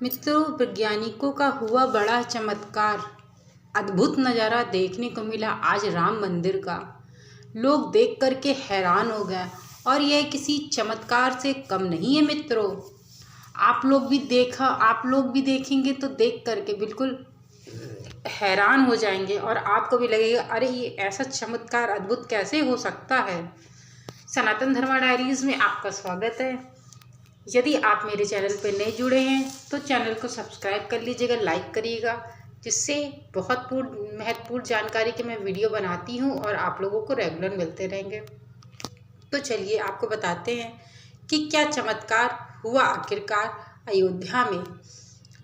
मित्रों, वैज्ञानिकों का हुआ बड़ा चमत्कार। अद्भुत नज़ारा देखने को मिला आज राम मंदिर का। लोग देख करके हैरान हो गए और यह किसी चमत्कार से कम नहीं है मित्रों। आप लोग भी देखेंगे तो देख करके बिल्कुल हैरान हो जाएंगे और आपको भी लगेगा, अरे ये ऐसा चमत्कार अद्भुत कैसे हो सकता है। सनातन धर्मा डायरीज में आपका स्वागत है। यदि आप मेरे चैनल पर नए जुड़े हैं तो चैनल को सब्सक्राइब कर लीजिएगा, लाइक करिएगा, जिससे बहुत महत्वपूर्ण जानकारी के मैं वीडियो बनाती हूं और आप लोगों को रेगुलर मिलते रहेंगे। तो चलिए आपको बताते हैं कि क्या चमत्कार हुआ आखिरकार अयोध्या में,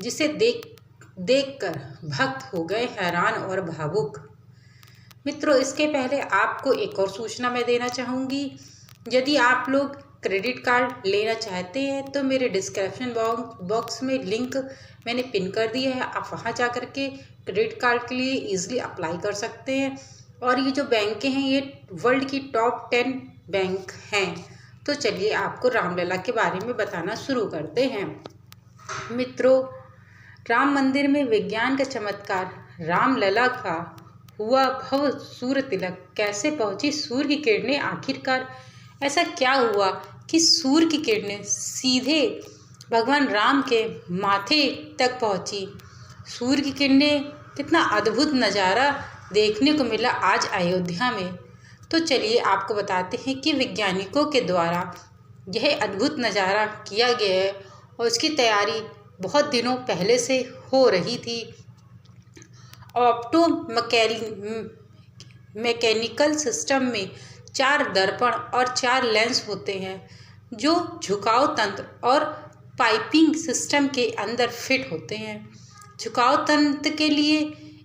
जिसे देख कर भक्त हो गए हैरान और भावुक। मित्रों, इसके पहले आपको एक और सूचना मैं देना चाहूँगी। यदि आप लोग क्रेडिट कार्ड लेना चाहते हैं तो मेरे डिस्क्रिप्शन बॉक्स में लिंक मैंने पिन कर दिया है। आप वहां जा कर के क्रेडिट कार्ड के लिए इजीली अप्लाई कर सकते हैं। और ये जो बैंक हैं ये वर्ल्ड की टॉप 10 बैंक हैं। तो चलिए आपको रामलला के बारे में बताना शुरू करते हैं। मित्रों, राम मंदिर में विज्ञान का चमत्कार, रामलला का हुआ भव सूर्य तिलक, कैसे पहुंची सूर्य की किरणें आखिरकार। ऐसा क्या हुआ कि सूर्य की किरणें सीधे भगवान राम के माथे तक पहुंची। सूर्य की किरणें, कितना अद्भुत नज़ारा देखने को मिला आज अयोध्या में। तो चलिए आपको बताते हैं कि वैज्ञानिकों के द्वारा यह अद्भुत नज़ारा किया गया है और उसकी तैयारी बहुत दिनों पहले से हो रही थी। ऑप्टो मैकेनिकल सिस्टम में 4 दर्पण और 4 लेंस होते हैं जो झुकाव तंत्र और पाइपिंग सिस्टम के अंदर फिट होते हैं। झुकाव तंत्र के लिए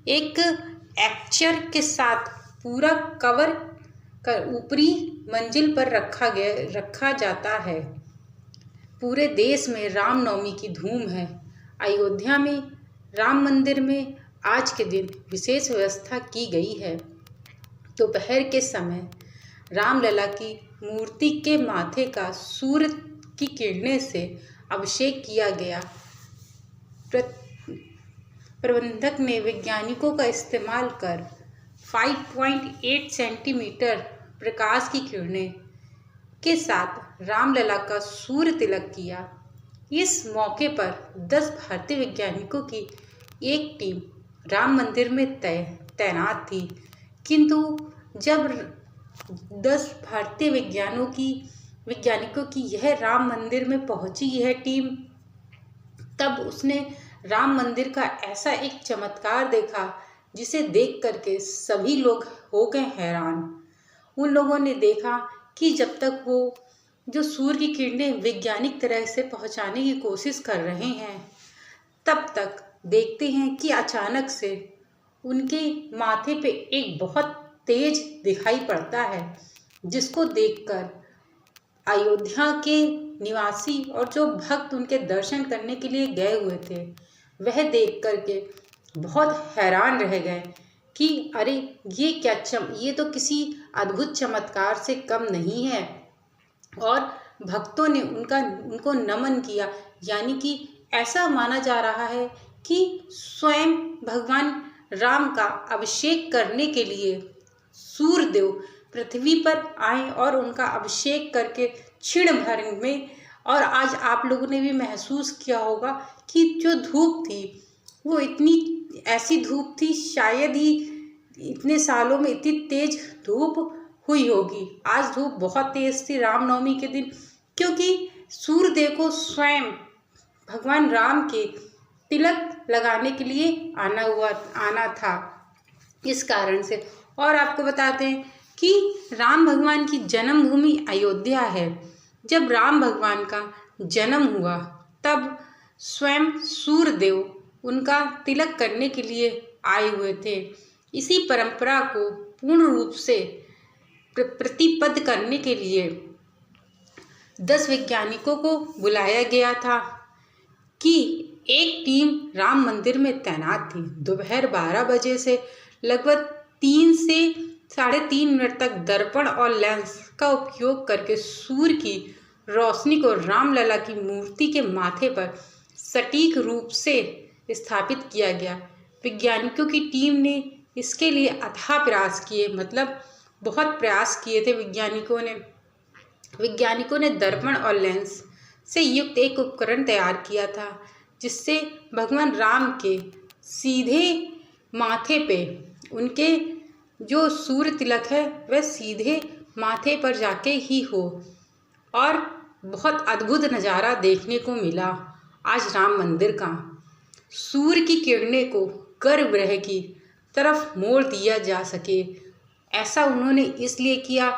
एक एक्चर के साथ पूरा कवर कर ऊपरी मंजिल पर रखा जाता है। पूरे देश में रामनवमी की धूम है। अयोध्या में राम मंदिर में आज के दिन विशेष व्यवस्था की गई है। दोपहर के समय रामलला की मूर्ति के माथे का सूर्य की किरणें से अभिषेक किया गया। प्रबंधक ने वैज्ञानिकों का इस्तेमाल कर 5.8 सेंटीमीटर प्रकाश की किरणें के साथ रामलला का सूर्य तिलक किया। इस मौके पर 10 भारतीय वैज्ञानिकों की एक टीम राम मंदिर में तैनात थी, किंतु जब 10 भारतीय वैज्ञानिकों की यह राम मंदिर में पहुंची यह टीम, तब उसने राम मंदिर का ऐसा एक चमत्कार देखा जिसे देख करके सभी लोग हो गए हैरान। उन लोगों ने देखा कि जब तक वो जो सूर्य की किरणें वैज्ञानिक तरह से पहुंचाने की कोशिश कर रहे हैं, तब तक देखते हैं कि अचानक से उनके माथे पे एक बहुत तेज दिखाई पड़ता है, जिसको देखकर अयोध्या के निवासी और जो भक्त उनके दर्शन करने के लिए गए हुए थे, वह देख करके बहुत हैरान रह गए कि अरे ये तो किसी अद्भुत चमत्कार से कम नहीं है। और भक्तों ने उनको नमन किया। यानी कि ऐसा माना जा रहा है कि स्वयं भगवान राम का अभिषेक करने के लिए सूर्यदेव पृथ्वी पर आए और उनका अभिषेक करके क्षण भर में, और आज आप लोगों ने भी महसूस किया होगा कि जो धूप थी वो इतनी ऐसी धूप थी, शायद ही इतने सालों में इतनी तेज धूप हुई होगी। आज धूप बहुत तेज थी रामनवमी के दिन, क्योंकि सूर्यदेव को स्वयं भगवान राम के तिलक लगाने के लिए आना था, इस कारण से। और आपको बताते हैं कि राम भगवान की जन्मभूमि अयोध्या है। जब राम भगवान का जन्म हुआ तब स्वयं सूर्यदेव उनका तिलक करने के लिए आए हुए थे। इसी परंपरा को पूर्ण रूप से प्रतिपन्न करने के लिए 10 वैज्ञानिकों को बुलाया गया था कि एक टीम राम मंदिर में तैनात थी। दोपहर 12 बजे से लगभग 3 से 3.5 मिनट तक दर्पण और लेंस का उपयोग करके सूर्य की रोशनी को रामलला की मूर्ति के माथे पर सटीक रूप से स्थापित किया गया। वैज्ञानिकों की टीम ने इसके लिए अथाह प्रयास किए, मतलब बहुत प्रयास किए थे वैज्ञानिकों ने दर्पण और लेंस से युक्त एक उपकरण तैयार किया था, जिससे भगवान राम के सीधे माथे पे उनके जो सूर्य तिलक है वह सीधे माथे पर जाके ही हो। और बहुत अद्भुत नज़ारा देखने को मिला आज राम मंदिर का। सूर्य की किरणें को गर्भगृह की तरफ मोड़ दिया जा सके, ऐसा उन्होंने इसलिए किया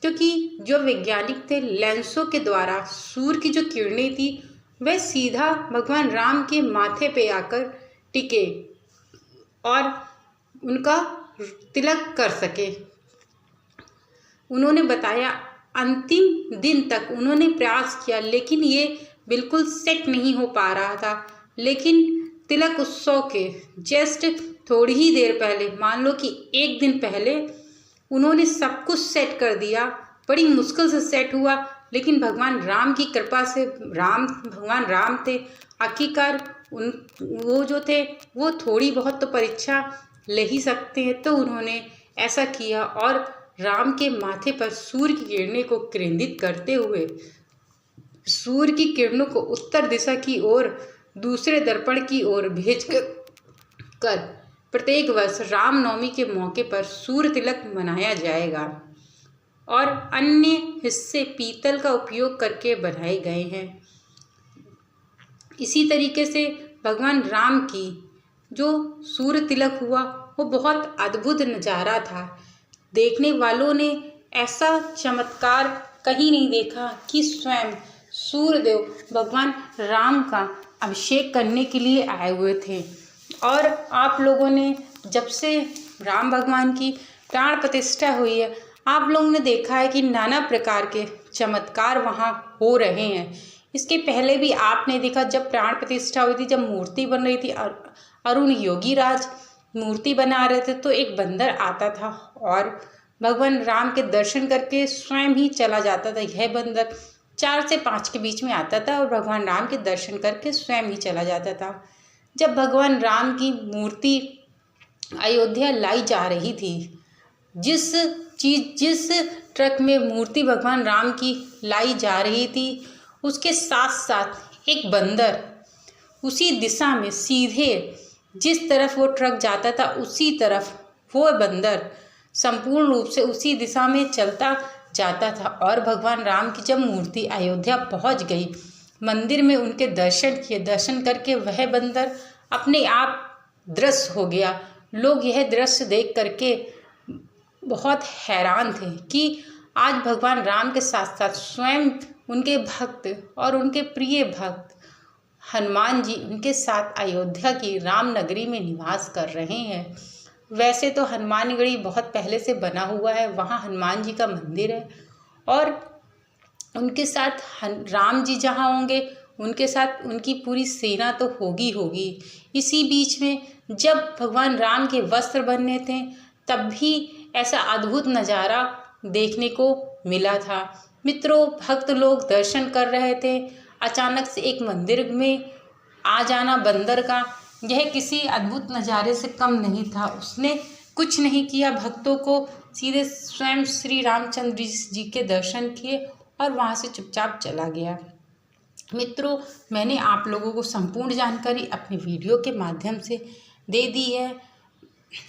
क्योंकि जो वैज्ञानिक थे, लेंसों के द्वारा सूर्य की जो किरणें थी वह सीधा भगवान राम के माथे पे आकर टिके और उनका तिलक कर सके। उन्होंने बताया अंतिम दिन तक उन्होंने प्रयास किया, लेकिन ये बिल्कुल सेट नहीं हो पा रहा था। लेकिन तिलक उत्सव के जस्ट थोड़ी ही देर पहले, मान लो कि एक दिन पहले, उन्होंने सब कुछ सेट कर दिया। बड़ी मुश्किल से सेट हुआ, लेकिन भगवान राम की कृपा से, भगवान राम थे आखिरकार, वो जो थे वो थोड़ी बहुत तो परीक्षा ले ही सकते हैं, तो उन्होंने ऐसा किया और राम के माथे पर सूर्य की किरणें को केंद्रित करते हुए सूर्य की किरणों को उत्तर दिशा की ओर दूसरे दर्पण की ओर भेज कर प्रत्येक वर्ष रामनवमी के मौके पर सूर्य तिलक मनाया जाएगा और अन्य हिस्से पीतल का उपयोग करके बनाए गए हैं। इसी तरीके से भगवान राम की जो सूर्य तिलक हुआ वो बहुत अद्भुत नज़ारा था। देखने वालों ने ऐसा चमत्कार कहीं नहीं देखा कि स्वयं सूर्यदेव भगवान राम का अभिषेक करने के लिए आए हुए थे। और आप लोगों ने जब से राम भगवान की प्राण प्रतिष्ठा हुई है, आप लोगों ने देखा है कि नाना प्रकार के चमत्कार वहाँ हो रहे हैं। इसके पहले भी आपने देखा जब प्राण प्रतिष्ठा हुई थी, जब मूर्ति बन रही थी, अरुण योगीराज मूर्ति बना रहे थे, तो एक बंदर आता था और भगवान राम के दर्शन करके स्वयं ही चला जाता था। यह बंदर 4 से 5 के बीच में आता था और भगवान राम के दर्शन करके स्वयं ही चला जाता था। जब भगवान राम की मूर्ति अयोध्या लाई जा रही थी, जिस ट्रक में मूर्ति भगवान राम की लाई जा रही थी, उसके साथ साथ एक बंदर उसी दिशा में सीधे जिस तरफ वो ट्रक जाता था उसी तरफ वो बंदर संपूर्ण रूप से उसी दिशा में चलता जाता था। और भगवान राम की जब मूर्ति अयोध्या पहुंच गई, मंदिर में उनके दर्शन किए, दर्शन करके वह बंदर अपने आप दृश्य हो गया। लोग यह दृश्य देख करके बहुत हैरान थे कि आज भगवान राम के साथ साथ स्वयं उनके भक्त और उनके प्रिय भक्त हनुमान जी उनके साथ अयोध्या की राम नगरी में निवास कर रहे हैं। वैसे तो हनुमानगढ़ी बहुत पहले से बना हुआ है, वहाँ हनुमान जी का मंदिर है और उनके साथ राम जी जहाँ होंगे उनके साथ उनकी पूरी सेना तो होगी। इसी बीच में जब भगवान राम के वस्त्र बनने थे तब भी ऐसा अद्भुत नज़ारा देखने को मिला था। मित्रों, भक्त लोग दर्शन कर रहे थे, अचानक से एक मंदिर में आ जाना बंदर का, यह किसी अद्भुत नज़ारे से कम नहीं था। उसने कुछ नहीं किया, भक्तों को सीधे स्वयं श्री रामचंद्र जी के दर्शन किए और वहाँ से चुपचाप चला गया। मित्रों, मैंने आप लोगों को संपूर्ण जानकारी अपने वीडियो के माध्यम से दे दी है।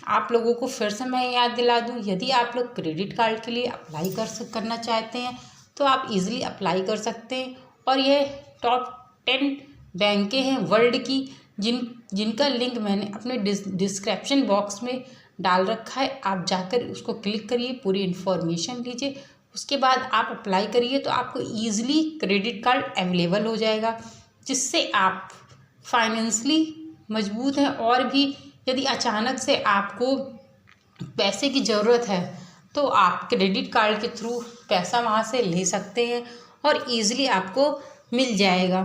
आप लोगों को फिर से मैं याद दिला दूं, यदि आप लोग क्रेडिट कार्ड के लिए अप्लाई करना चाहते हैं तो आप इजीली अप्लाई कर सकते हैं। और यह टॉप 10 बैंकें हैं वर्ल्ड की, जिनका लिंक मैंने अपने डिस्क्रिप्शन बॉक्स में डाल रखा है। आप जाकर उसको क्लिक करिए, पूरी इन्फॉर्मेशन लीजिए, उसके बाद आप अप्लाई करिए तो आपको ईज़िली क्रेडिट कार्ड अवेलेबल हो जाएगा, जिससे आप फाइनेंशली मजबूत हैं। और भी यदि अचानक से आपको पैसे की ज़रूरत है तो आप क्रेडिट कार्ड के थ्रू पैसा वहाँ से ले सकते हैं और ईज़िली आपको मिल जाएगा।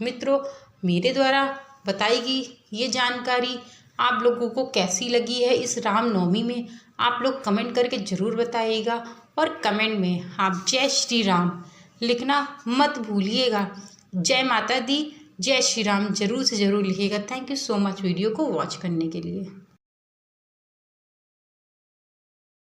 मित्रों, मेरे द्वारा बताई गई ये जानकारी आप लोगों को कैसी लगी है इस रामनवमी में, आप लोग कमेंट करके ज़रूर बताइएगा। और कमेंट में आप जय श्री राम लिखना मत भूलिएगा। जय माता दी, जय श्री राम जरूर से ज़रूर लिखिएगा। Thank you so much video को वॉच करने के लिए।